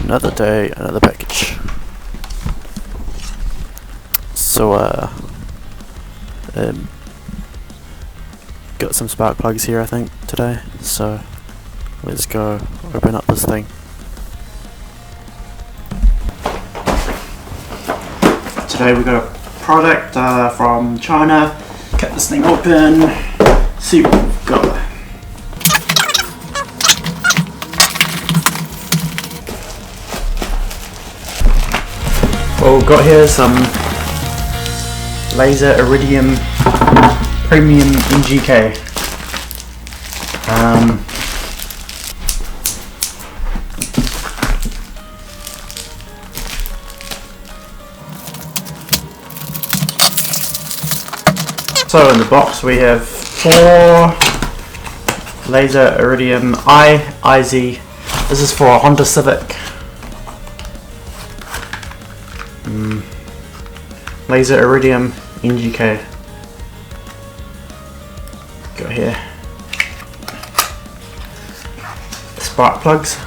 Another day, another package. So got some spark plugs here I think today, so let's go open up this thing. Today we got a product from China. Cut this thing open, see what we've got. What we've got here is some laser Iridium premium NGK. So in the box we have 4 laser Iridium IZ. This is for a Honda Civic. Laser Iridium NGK. Got here spark plugs.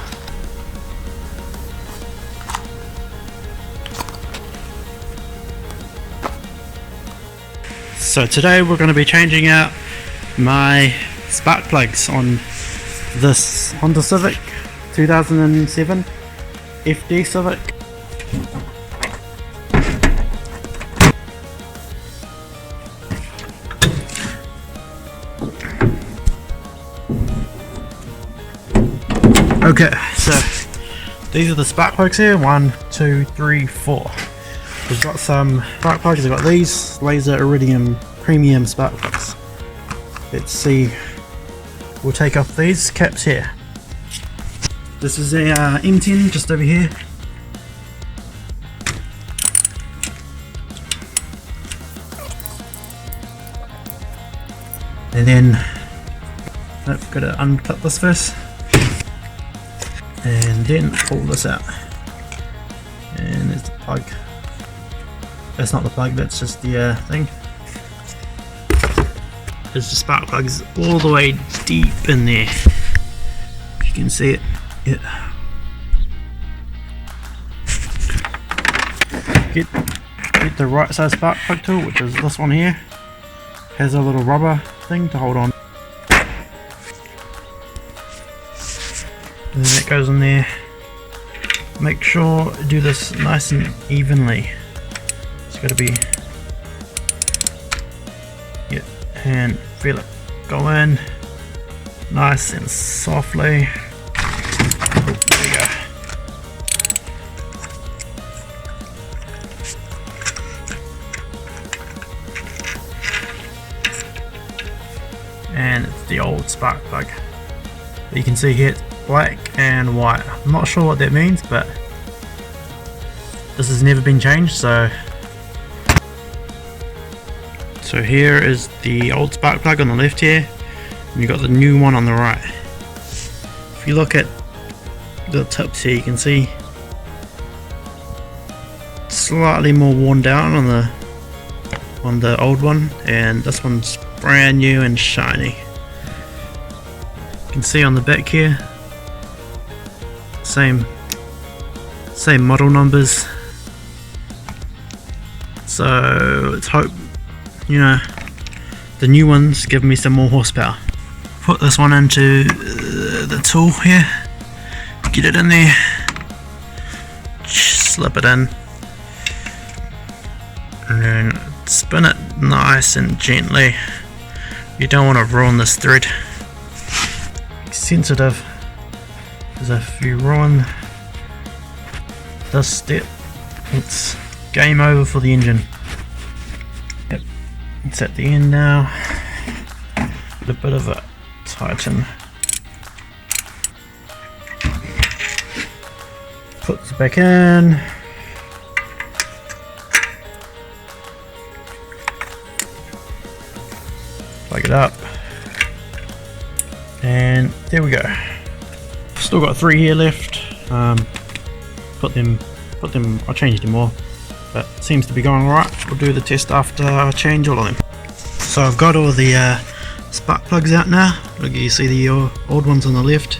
So today we're going to be changing out my spark plugs on this Honda Civic 2007 FD Civic. Okay, so these are the spark plugs here. 1, 2, 3, 4. We've got some spark plugs. I've got these laser Iridium premium spark plugs. Let's see. We'll take off these caps here. This is a M10 just over here. And then I've got to unclip this first. And then pull this out, and there's the plug. That's not the plug, that's just the thing. There's the spark plugs all the way deep in there. If you can see it, yeah. Get the right size spark plug tool, which is this one here. Has a little rubber thing to hold on. And then that goes in there. Make sure to do this nice and evenly. It's got to be, yeah, and feel it go in nice and softly. Oh, there you go. And it's the old spark plug. You can see here, black and white. I'm not sure what that means, but this has never been changed. So here is the old spark plug on the left here, and you've got the new one on the right. If you look at the tips here, you can see slightly more worn down on the old one, and this one's brand new and shiny. You can see on the back here, same model numbers. So let's hope, you know, the new ones give me some more horsepower. Put this one into the tool here, get it in there, slip it in, and then spin it nice and gently. You don't want to ruin this thread. Be sensitive, because if you ruin this step, it's game over for the engine. Yep, it's at the end now. A bit of a tighten. Put this back in. Plug it up. And there we go. Still got 3 here left. Put them. I changed them all, but it seems to be going alright. We'll do the test after I change all of them. So I've got all the spark plugs out now. Look, you see the old ones on the left.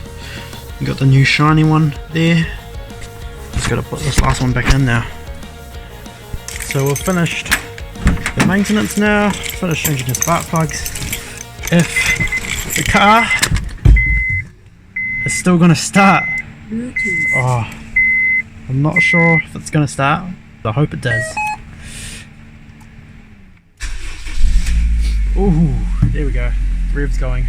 You got the new shiny one there. Just gotta put this last one back in now. So we've finished the maintenance now, finished changing the spark plugs. If the car is still gonna start, oh, I'm not sure if it's gonna start, but I hope it does. Ooh, there we go, rev's going.